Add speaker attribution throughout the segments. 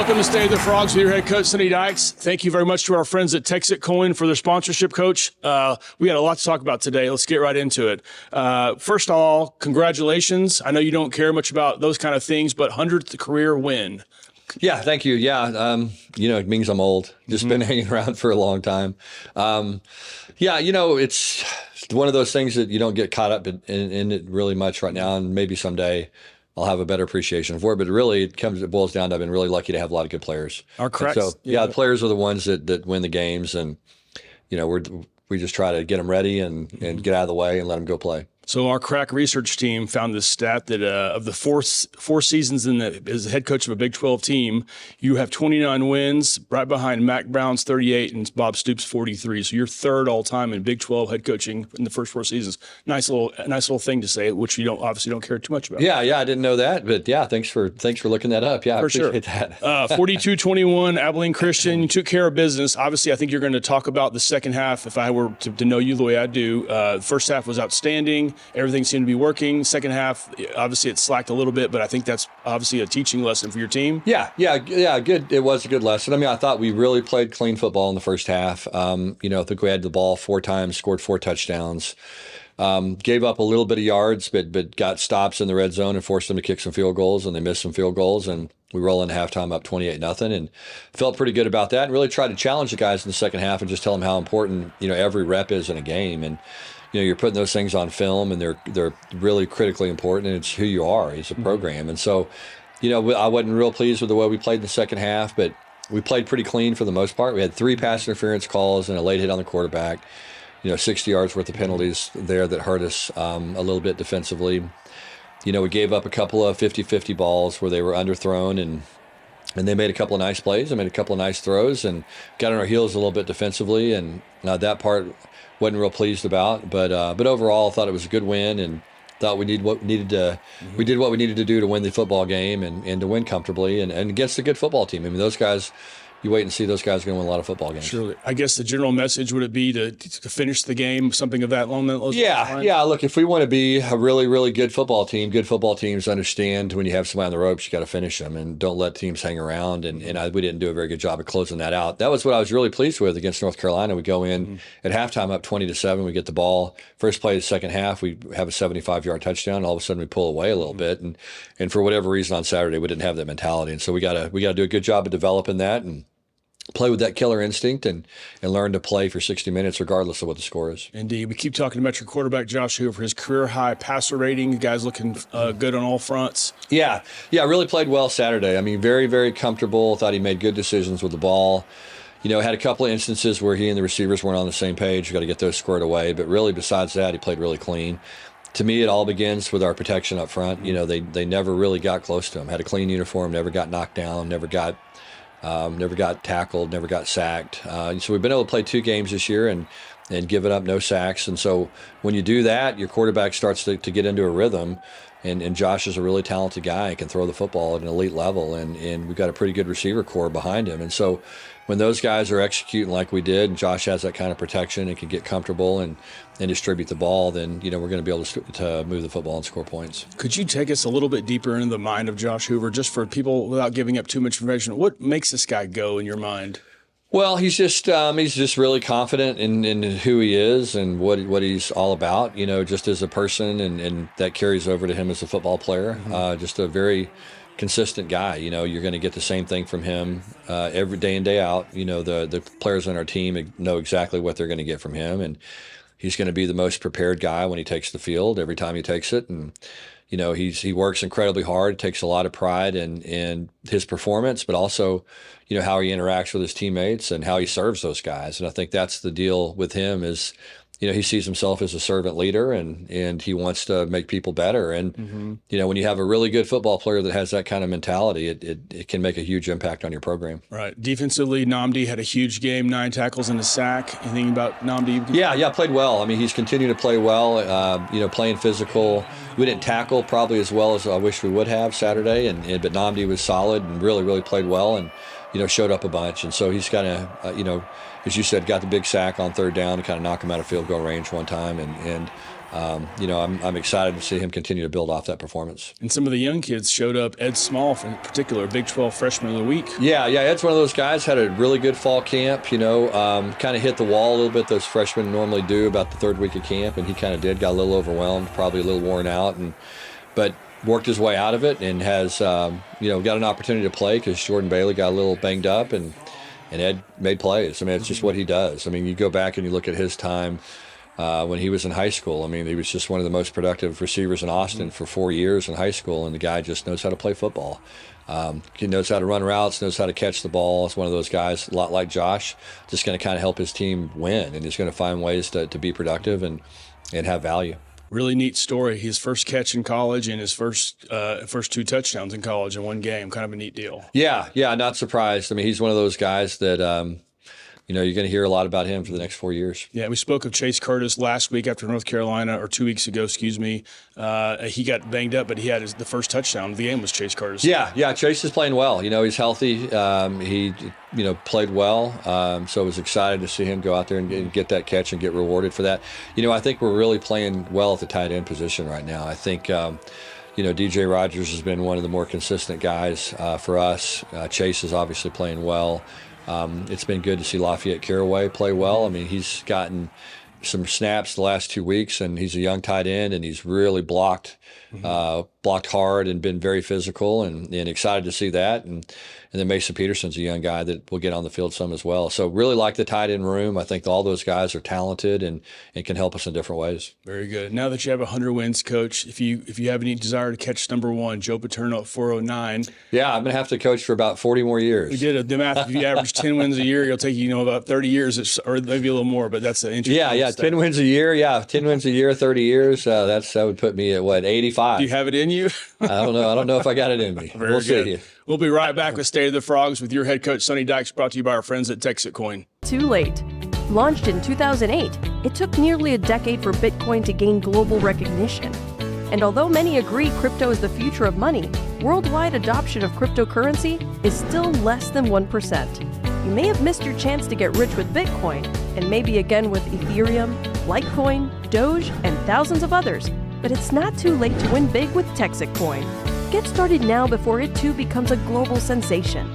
Speaker 1: Welcome to Stay with the Frogs with your head coach, Sonny Dykes. Thank you very much to our friends at Texit Coin for their sponsorship, Coach. We got a lot to talk about today. Let's get right into it. First of all, congratulations. I know you don't care much about those kind of things, but 100th career win.
Speaker 2: Yeah, thank you. Yeah, it means I'm old. Just been hanging around for a long time. It's one of those things that you don't get caught up in it really much right now, and maybe someday I'll have a better appreciation for it. But really, it boils down to I've been really lucky to have a lot of good players.
Speaker 1: Our cracks.
Speaker 2: So the players are the ones that win the games, and we just try to get them ready and get out of the way and let them go play.
Speaker 1: So our crack research team found this stat that of the four seasons as a head coach of a Big 12 team, you have 29 wins, right behind Mac Brown's 38 and Bob Stoops' 43. So you're third all time in Big 12 head coaching in the first 4 seasons. Nice little thing to say, which you obviously don't care too much about.
Speaker 2: Yeah, I didn't know that, but yeah, thanks for looking that up. Yeah, I appreciate that.
Speaker 1: 42-21, Abilene Christian. You took care of business. Obviously, I think you're going to talk about the second half. If I were to know you the way I do, first half was outstanding. Everything seemed to be working. Second half, obviously it slacked a little bit, but I think that's obviously a teaching lesson for your team.
Speaker 2: Yeah, good. It was a good lesson. I mean, I thought we really played clean football in the first half. I think we had the ball 4 times, scored 4 touchdowns, gave up a little bit of yards, but got stops in the red zone and forced them to kick some field goals, and they missed some field goals, and we roll into halftime up 28-0, and felt pretty good about that, and really tried to challenge the guys in the second half and just tell them how important every rep is in a game. And you're putting those things on film, and they're really critically important, and it's who you are as a program. And so, I wasn't real pleased with the way we played in the second half, but we played pretty clean for the most part. We had 3 pass interference calls and a late hit on the quarterback. 60 yards worth of penalties there that hurt us a little bit defensively. We gave up a couple of 50-50 balls where they were underthrown, and they made a couple of nice plays. They made a couple of nice throws and got on our heels a little bit defensively, and that part wasn't real pleased about. But overall, I thought it was a good win, and thought we did what we needed to do to win the football game and to win comfortably and against a good football team. I mean, those guys, you wait and see, those guys are going to win a lot of football games.
Speaker 1: Surely. I guess the general message would it be to finish the game, something of that long.
Speaker 2: Yeah. Look, if we want to be a really, really good football teams understand when you have somebody on the ropes, you got to finish them and don't let teams hang around. And we didn't do a very good job of closing that out. That was what I was really pleased with against North Carolina. We go in at halftime up 20-7. We get the ball. First play of the second half, we have a 75-yard touchdown. All of a sudden, we pull away a little bit. And for whatever reason on Saturday, we didn't have that mentality. And so we got to do a good job of developing that and play with that killer instinct and learn to play for 60 minutes regardless of what the score is.
Speaker 1: Indeed. We keep talking about your quarterback, Josh Hoover, his career-high passer rating. The guy's looking good on all fronts.
Speaker 2: Yeah, really played well Saturday. I mean, very, very comfortable. Thought he made good decisions with the ball. Had a couple of instances where he and the receivers weren't on the same page. We've got to get those squared away. But really, besides that, he played really clean. To me, it all begins with our protection up front. They never really got close to him. Had a clean uniform, never got knocked down, never got tackled, never got sacked. So we've been able to play 2 games this year and given up no sacks. And so when you do that, your quarterback starts to get into a rhythm. And Josh is a really talented guy and can throw the football at an elite level. And we've got a pretty good receiver core behind him. And so when those guys are executing like we did, and Josh has that kind of protection and can get comfortable and distribute the ball, then we're going to be able to move the football and score points.
Speaker 1: Could you take us a little bit deeper into the mind of Josh Hoover, just for people without giving up too much information? What makes this guy go in your mind?
Speaker 2: Well, he's just really confident in who he is and what he's all about. Just as a person, and that carries over to him as a football player. Just a very consistent guy. You're going to get the same thing from him every day in, day out. The players on our team know exactly what they're going to get from him, and he's going to be the most prepared guy when he takes the field every time he takes it. And he works incredibly hard, takes a lot of pride in his performance, but also how he interacts with his teammates and how he serves those guys. And I think that's the deal with him is he sees himself as a servant leader, and he wants to make people better. And, when you have a really good football player that has that kind of mentality, it can make a huge impact on your program.
Speaker 1: Right. Defensively, Nnamdi had a huge game, 9 tackles and a sack. Anything about Nnamdi?
Speaker 2: Yeah, played well. I mean, he's continued to play well, playing physical. We didn't tackle probably as well as I wish we would have Saturday, but Nnamdi was solid and really, really played well. And showed up a bunch. And so he's kind of, as you said, got the big sack on third down to kind of knock him out of field goal range one time. And I'm excited to see him continue to build off that performance.
Speaker 1: And some of the young kids showed up. Ed Small, in particular, Big 12 Freshman of the Week.
Speaker 2: Yeah, Ed's one of those guys, had a really good fall camp, kind of hit the wall a little bit. Those freshmen normally do about the third week of camp, and he kind of did, got a little overwhelmed, probably a little worn out, but worked his way out of it and has, got an opportunity to play because Jordan Bailey got a little banged up, and Ed made plays. I mean, it's just what he does. I mean, you go back and you look at his time when he was in high school. I mean, he was just one of the most productive receivers in Austin for 4 years in high school, and the guy just knows how to play football. He knows how to run routes, knows how to catch the ball. It's one of those guys, a lot like Josh, just going to kind of help his team win, and he's going to find ways to be productive and have value.
Speaker 1: Really neat story. His first catch in college and his first 2 touchdowns in college in one game. Kind of a neat deal.
Speaker 2: Yeah, not surprised. I mean, he's one of those guys that you're going to hear a lot about him for the next 4 years.
Speaker 1: Yeah, we spoke of Chase Curtis last week after North Carolina, or 2 weeks ago, excuse me. He got banged up, but he had the first touchdown of the game was Chase Curtis.
Speaker 2: Yeah, Chase is playing well. He's healthy. He played well. So I was excited to see him go out there and get that catch and get rewarded for that. I think we're really playing well at the tight end position right now. I think DJ Rogers has been one of the more consistent guys for us. Chase is obviously playing well. It's been good to see Lafayette Caraway play well. I mean, he's gotten some snaps the last 2 weeks, and he's a young tight end, and he's really blocked hard and been very physical, and excited to see that. And then Mason Peterson's a young guy that will get on the field some as well. So really like the tight end room. I think all those guys are talented and can help us in different ways.
Speaker 1: Very good. Now that you have 100 wins, Coach, if you have any desire to catch number one, Joe Paterno at 409.
Speaker 2: Yeah, I'm going to have to coach for about 40 more years.
Speaker 1: We did the math. If you average 10 wins a year, it'll take you, about 30 years, or maybe a little more, but that's an interesting
Speaker 2: Yeah, 10 wins a year. Yeah, 10 wins a year, 30 years. That would put me at, 85?
Speaker 1: Do you have it in you?
Speaker 2: I don't know. I don't know if I got it in me.
Speaker 1: We'll see. We'll be right back with State of the Frogs with your head coach, Sonny Dykes, brought to you by our friends at Texit Coin.
Speaker 3: Too late. Launched in 2008, it took nearly a decade for Bitcoin to gain global recognition. And although many agree crypto is the future of money, worldwide adoption of cryptocurrency is still less than 1%. You may have missed your chance to get rich with Bitcoin, and maybe again with Ethereum, Litecoin, Doge, and thousands of others. But it's not too late to win big with Texit Coin. Get started now before it too becomes a global sensation.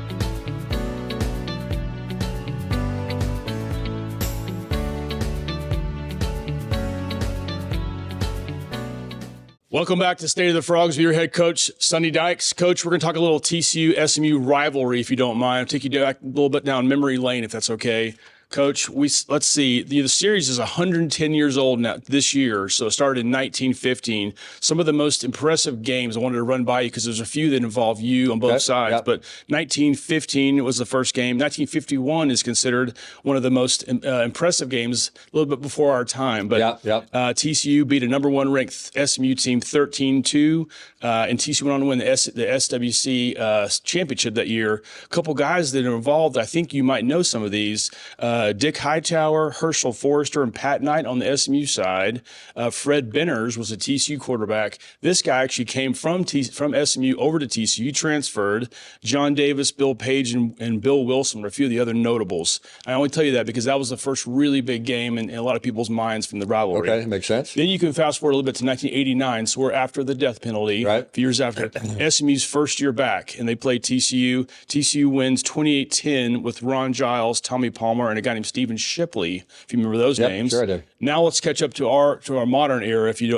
Speaker 1: Welcome back to State of the Frogs with your head coach, Sonny Dykes. Coach, we're going to talk a little TCU SMU rivalry, if you don't mind. I'll take you back a little bit down memory lane, if that's okay. Coach, let's see. The series is 110 years old now this year, so it started in 1915. Some of the most impressive games I wanted to run by you because there's a few that involve you on both sides. Yep. But 1915 was the first game. 1951 is considered one of the most impressive games, a little bit before our time. But TCU beat a number 1 ranked SMU team 13-2, and TCU went on to win the SWC championship that year. A couple guys that are involved, I think you might know some of these. Dick Hightower, Herschel Forrester, and Pat Knight on the SMU side. Fred Benners was a TCU quarterback. This guy actually came from SMU over to TCU, transferred. John Davis, Bill Page, and Bill Wilson were a few of the other notables. I only tell you that because that was the first really big game in a lot of people's minds from the rivalry.
Speaker 2: Okay, makes sense.
Speaker 1: Then you can fast forward a little bit to 1989, so we're after the death penalty,
Speaker 2: right?
Speaker 1: A few years after. SMU's first year back, and they played TCU. TCU wins 28-10 with Ron Giles, Tommy Palmer, and a guy named Stephen Shipley, if you remember those names.
Speaker 2: Sure I do.
Speaker 1: Now let's catch up to our modern era, if you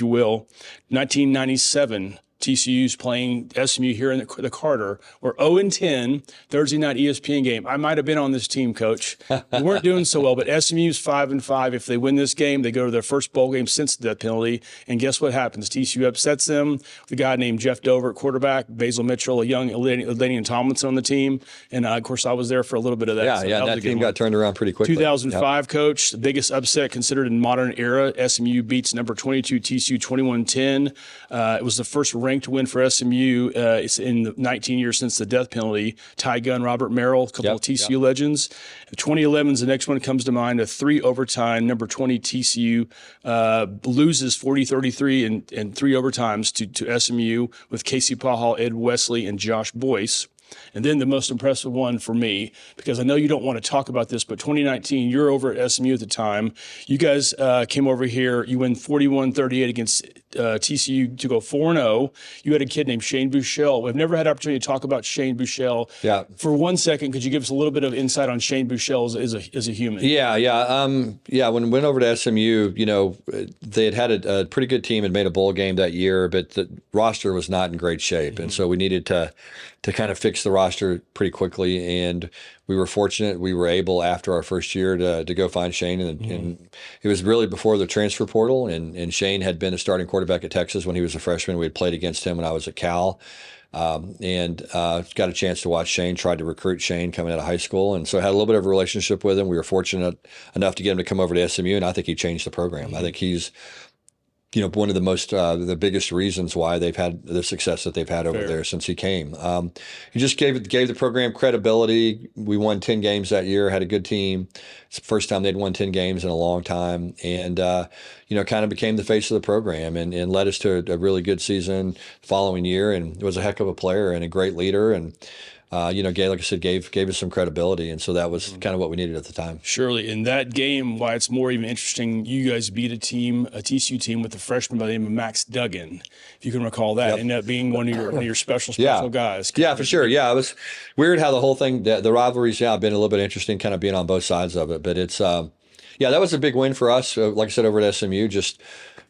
Speaker 1: will. 1997. TCU's playing SMU here in the Carter. We're 0-10, Thursday night ESPN game. I might have been on this team, Coach. We weren't doing so well, but SMU's 5-5. If they win this game, they go to their first bowl game since the death penalty. And guess what happens? TCU upsets them. The guy named Jeff Dover at quarterback, Basil Mitchell, a young Ladainian Tomlinson on the team. And, of course, I was there for a little bit of that.
Speaker 2: That team got turned around pretty quickly.
Speaker 1: 2005, Coach, the biggest upset considered in modern era. SMU beats number 22 TCU 21-10. It was the first ranked win for SMU. It's in the 19 years since the death penalty. Ty Gunn, Robert Merrill, a couple of TCU legends. 2011 is the next one that comes to mind. A 3 overtime. Number 20 TCU loses 40-33 in 3 overtimes to SMU with Casey Pahal, Ed Wesley, and Josh Boyce. And then the most impressive one for me, because I know you don't want to talk about this, but 2019, you're over at SMU at the time. You guys came over here. You win 41-38 against TCU to go 4-0. You had a kid named Shane Buechele. We've never had an opportunity to talk about Shane Buechele.
Speaker 2: Yeah.
Speaker 1: For 1 second, could you give us a little bit of insight on Shane Buechele as a human?
Speaker 2: Yeah. When we went over to SMU, they had a pretty good team and made a bowl game that year, but the roster was not in great shape. And so we needed to kind of fix the roster pretty quickly. And we were fortunate. We were able, after our first year, to go find Shane. And it was really before the transfer portal. And Shane had been a starting quarterback at Texas when he was a freshman. We had played against him when I was at Cal. And got a chance to watch Shane, tried to recruit Shane coming out of high school. And so I had a little bit of a relationship with him. We were fortunate enough to get him to come over to SMU, and I think he changed the program. I think he's one of the biggest reasons why they've had the success that they've had over there since he came. He just gave the program credibility. We won 10 games that year, had a good team. It's the first time they'd won 10 games in a long time, and kind of became the face of the program and led us to a really good season the following year, and was a heck of a player and a great leader, and like I said, gave us some credibility, and so that was kind of what we needed at the time.
Speaker 1: Surely, in that game, why it's more even interesting, you guys beat a TCU team with a freshman by the name of Max Duggan, if you can recall that. Ended up being one of your special guys.
Speaker 2: Yeah, for sure. Yeah, it was weird how the whole thing, the rivalries, have been a little bit interesting, kind of being on both sides of it. But it's, that was a big win for us. Like I said, over at SMU, just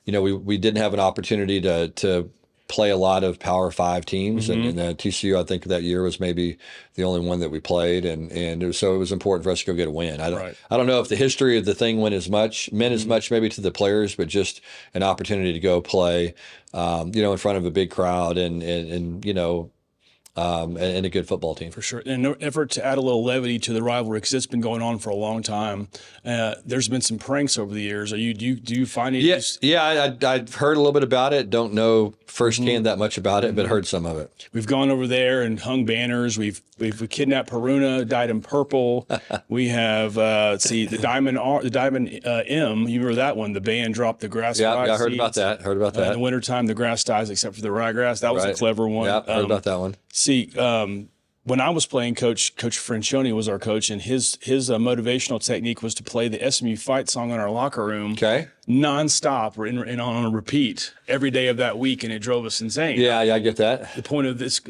Speaker 2: we didn't have an opportunity to play a lot of Power 5 teams, and TCU, I think that year was maybe the only one that we played, and so it was important for us to go get a win. I don't know if the history of the thing meant as much maybe to the players, but just an opportunity to go play, in front of a big crowd and a good football team.
Speaker 1: For sure. In an effort to add a little levity to the rivalry, because it's been going on for a long time, there's been some pranks over the years. Do you find it?
Speaker 2: I've heard a little bit about it. Don't know firsthand that much about it, but heard some of it.
Speaker 1: We've gone over there and hung banners. We've kidnapped Peruna, dyed him purple. We have the Diamond M. You remember that one? The band dropped the grass.
Speaker 2: Yeah, I heard about that. In
Speaker 1: the wintertime, the grass dies except for the ryegrass. That was a clever one.
Speaker 2: Yeah, heard about that one.
Speaker 1: When I was playing, Coach Francione was our coach, and his motivational technique was to play the SMU fight song in our locker room, nonstop and on a repeat every day of that week, and it drove us insane.
Speaker 2: Yeah, I get that.
Speaker 1: The point of this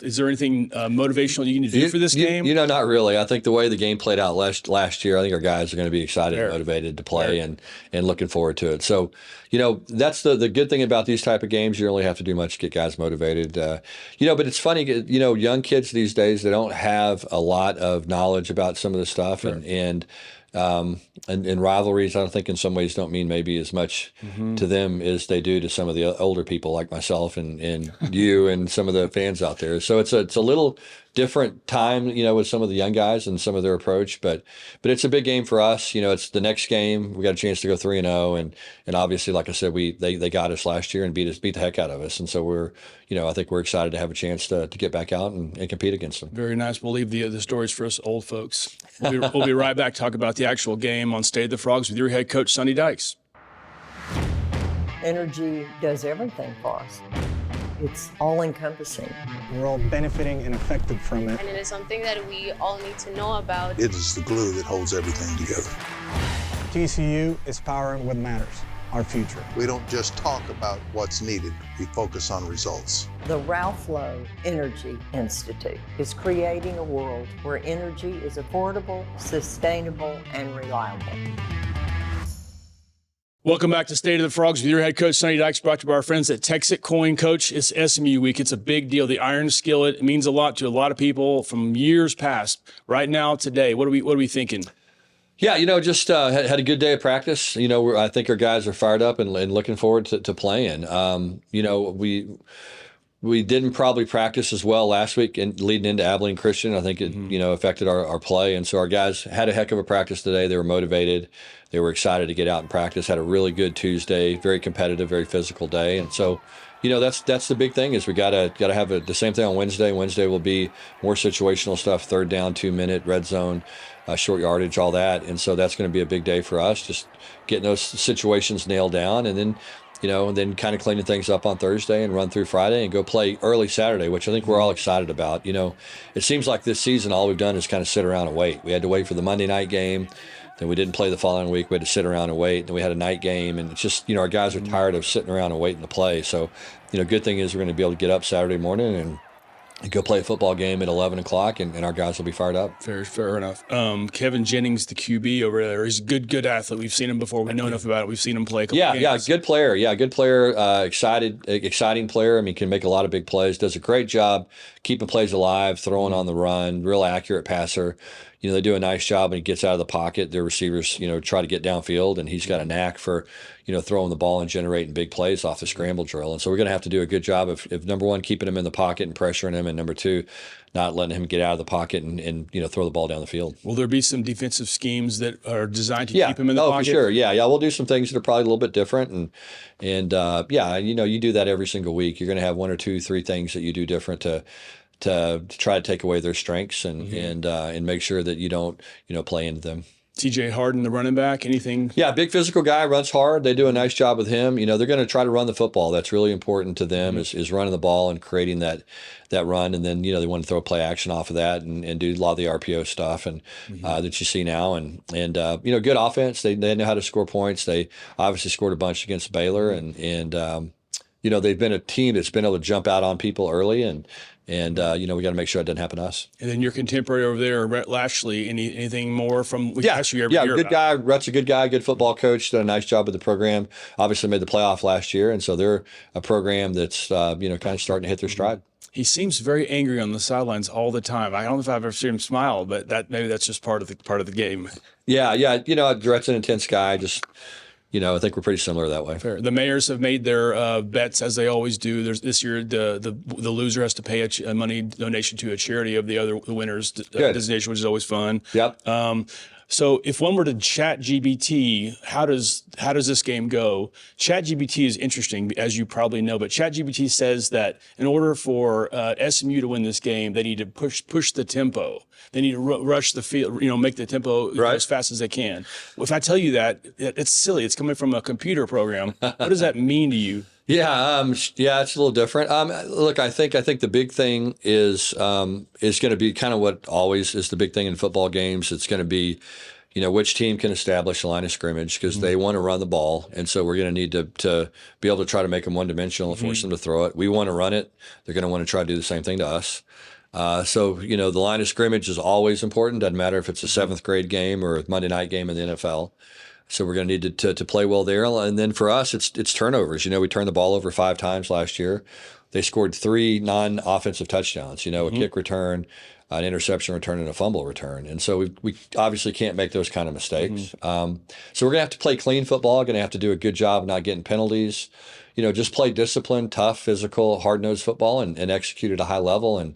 Speaker 1: is there anything motivational you can do for this game?
Speaker 2: Not really. I think the way the game played out last year, I think our guys are going to be excited and motivated to play and looking forward to it. So, that's the good thing about these type of games. You don't really have to do much to get guys motivated. But it's funny, young kids these days, they don't have a lot of knowledge about some of the stuff, and rivalries, I think in some ways don't mean maybe as much to them as they do to some of the older people like myself and you and some of the fans out there. So it's a little different time, with some of the young guys and some of their approach, but it's a big game for us. It's the next game. We got a chance to go 3-0, and obviously, like I said, they got us last year and beat the heck out of us, and so we're, I think we're excited to have a chance to get back out and compete against them.
Speaker 1: Very nice. We'll leave the stories for us old folks. We'll be right back to talk about the actual game on State of the Frogs with your head coach, Sonny Dykes.
Speaker 4: Energy does everything for us. It's all-encompassing.
Speaker 5: We're all benefiting and affected from it.
Speaker 6: And it is something that we all need to know about.
Speaker 7: It is the glue that holds everything together.
Speaker 5: TCU is powering what matters, our future.
Speaker 7: We don't just talk about what's needed, we focus on results.
Speaker 4: The Ralph Lowe Energy Institute is creating a world where energy is affordable, sustainable, and reliable.
Speaker 1: Welcome back to State of the Frogs with your head coach, Sonny Dykes, brought to you by our friends at Texit Coin. Coach, it's SMU week. It's a big deal. The Iron Skillet, it means a lot to a lot of people from years past. Right now, today, what are we thinking?
Speaker 2: Yeah, just had a good day of practice. I think our guys are fired up and looking forward to playing. We didn't probably practice as well last week and leading into Abilene Christian. I think it, affected our play. And so our guys had a heck of a practice today. They were motivated. They were excited to get out and practice. Had a really good Tuesday, very competitive, very physical day. And so, that's the big thing is we gotta have the same thing on Wednesday. Wednesday will be more situational stuff, 3rd down, 2-minute, red zone, short yardage, all that. And so that's going to be a big day for us, just getting those situations nailed down. And then, and then kind of cleaning things up on Thursday and run through Friday and go play early Saturday, which I think we're all excited about. It seems like this season all we've done is kind of sit around and wait. We had to wait for the Monday night game. Then we didn't play the following week. We had to sit around and wait. Then we had a night game. And it's just, our guys are tired of sitting around and waiting to play. So, good thing is we're going to be able to get up Saturday morning and go play a football game at 11 o'clock, and our guys will be fired up.
Speaker 1: Fair enough. Kevin Jennings, the QB over there, he's a good athlete. We've seen him before. We know enough about it. We've seen him play a couple games.
Speaker 2: Yeah, good player. Yeah, good player. Exciting player. I mean, can make a lot of big plays. Does a great job keeping plays alive, throwing on the run. Real accurate passer. They do a nice job when he gets out of the pocket. Their receivers, try to get downfield, and he's got a knack for, throwing the ball and generating big plays off the scramble drill. And so we're going to have to do a good job of number one, keeping him in the pocket and pressuring him, and number two, not letting him get out of the pocket and throw the ball down the field.
Speaker 1: Will there be some defensive schemes that are designed to keep him in the pocket?
Speaker 2: Oh, for sure. Yeah, we'll do some things that are probably a little bit different, and you do that every single week. You're going to have 1 or 2, 3 things that you do different to try to take away their strengths and make sure that you don't play into them.
Speaker 1: TJ Harden, the running back, anything?
Speaker 2: Yeah, big physical guy, runs hard. They do a nice job with him. They're going to try to run the football. That's really important to them is running the ball and creating that run. And then, they want to throw play action off of that and do a lot of the RPO stuff and that you see now. And good offense. They know how to score points. They obviously scored a bunch against Baylor and they've been a team that's been able to jump out on people early and we got to make sure it doesn't happen to us.
Speaker 1: And then your contemporary over there, Rhett Lashley, anything more from ask you every year
Speaker 2: good
Speaker 1: about?
Speaker 2: Guy. Rhett's a good guy, good football coach, done a nice job with the program. Obviously made the playoff last year, and so they're a program that's kind of starting to hit their stride.
Speaker 1: He seems very angry on the sidelines all the time. I don't know if I've ever seen him smile, but maybe that's just part of the game.
Speaker 2: Yeah. Rhett's an intense guy. Just. I think we're pretty similar that way.
Speaker 1: Fair. The Mayors have made their bets as they always do. This year, the loser has to pay a money donation to a charity of the winner's designation, which is always fun.
Speaker 2: Yep.
Speaker 1: So if one were to chat GBT, how does this game go? Chat GBT is interesting, as you probably know, but Chat GBT says that in order for SMU to win this game, they need to push the tempo. They need to rush the field, make the tempo as fast as they can. Well, if I tell you that, it's silly. It's coming from a computer program. What does that mean to you?
Speaker 2: Yeah, it's a little different. Look, I think the big thing is going to be kind of what always is the big thing in football games. It's going to be, which team can establish a line of scrimmage because they want to run the ball, and so we're going to need to be able to try to make them one-dimensional and force them to throw it. We want to run it. They're going to want to try to do the same thing to us. So the line of scrimmage is always important. Doesn't matter if it's a 7th grade game or a Monday night game in the NFL. So we're going to need to play well there. And then for us, it's turnovers. We turned the ball over 5 times last year. They scored 3 non-offensive touchdowns, a kick return, an interception return, and a fumble return. And so we obviously can't make those kind of mistakes. So we're going to have to play clean football, going to have to do a good job of not getting penalties. Just play disciplined, tough, physical, hard-nosed football and execute at a high level. And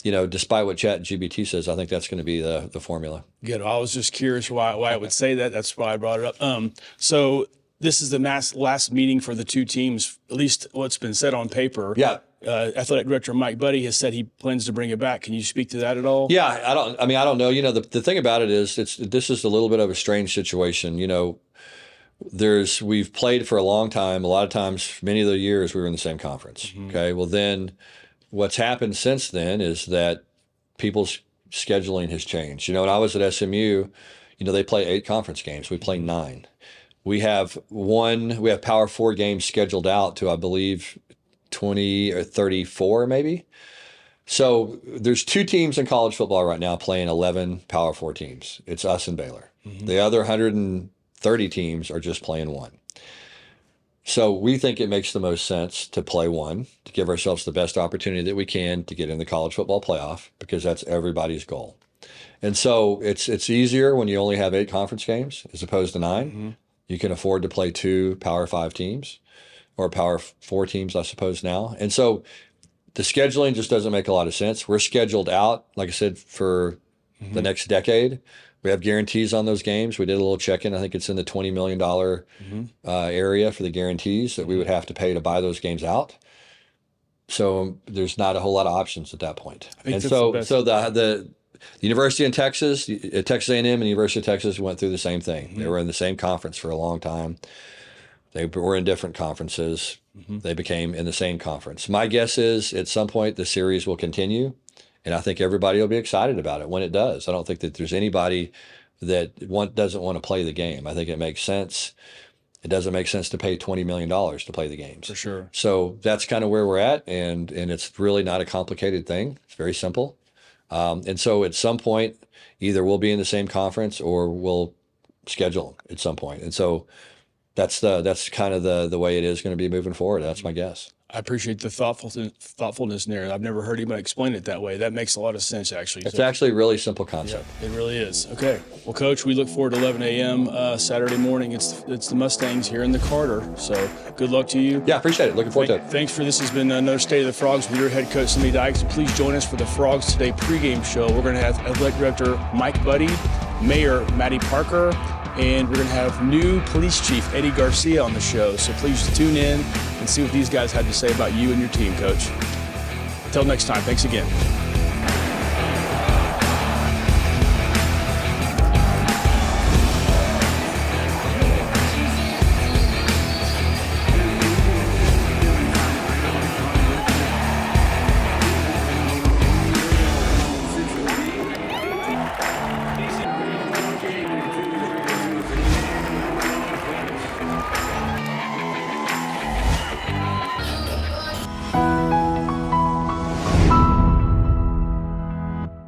Speaker 2: despite what ChatGPT says, I think that's going to be the formula.
Speaker 1: Good. I was just curious why I would say that. That's why I brought it up. So this is the last meeting for the two teams, at least what's been said on paper.
Speaker 2: Yeah.
Speaker 1: Athletic Director Mike Buddy has said he plans to bring it back. Can you speak to that at all?
Speaker 2: Yeah, I don't know. The thing about it is this is a little bit of a strange situation. We've played for a long time. A lot of times, many of the years we were in the same conference. Okay. Well, then what's happened since then is that people's scheduling has changed. When I was at SMU, they play 8 conference games. We play 9. We have Power 4 games scheduled out to, I believe, 20 or 34 maybe. So there's 2 teams in college football right now playing 11 Power 4 teams. It's us and Baylor. The other 130 teams are just playing 1. So we think it makes the most sense to play 1, to give ourselves the best opportunity that we can to get in the college football playoff, because that's everybody's goal. And so it's easier when you only have 8 conference games as opposed to 9. You can afford to play 2 Power 5 teams or Power 4 teams, I suppose, now. And so the scheduling just doesn't make a lot of sense. We're scheduled out, like I said, for the next decade. We have guarantees on those games. We did a little check-in. I think it's in the $20 million area for the guarantees that we would have to pay to buy those games out. So there's not a whole lot of options at that point. And so the University in Texas, Texas A&M and the University of Texas went through the same thing. They were in the same conference for a long time. They were in different conferences. They became in the same conference. My guess is at some point the series will continue, and I think everybody will be excited about it when it does. I don't think that there's anybody that doesn't want to play the game. I think it makes sense. It doesn't make sense to pay $20 million to play the games.
Speaker 1: For sure.
Speaker 2: So that's kind of where we're at, and it's really not a complicated thing. It's very simple. And so at some point, either we'll be in the same conference or we'll schedule at some point. And so that's kind of the way it is going to be moving forward. That's my guess.
Speaker 1: I appreciate the thoughtfulness there. I've never heard anybody explain it that way. That makes a lot of sense, actually.
Speaker 2: It's actually a really simple concept.
Speaker 1: Yeah, it really is. Okay. Well, Coach, we look forward to 11 a.m. Saturday morning. It's the Mustangs here in the Carter. So good luck to you.
Speaker 2: Yeah, appreciate it. Looking forward to it.
Speaker 1: Thanks for this. Has been another State of the Frogs with your head coach, Sonny Dykes. Please join us for the Frogs Today pregame show. We're going to have Athletic Director Mike Buddy, Mayor Maddie Parker, and we're going to have new Police Chief Eddie Garcia on the show. So please tune in and see what these guys had to say about you and your team, Coach. Until next time, thanks again.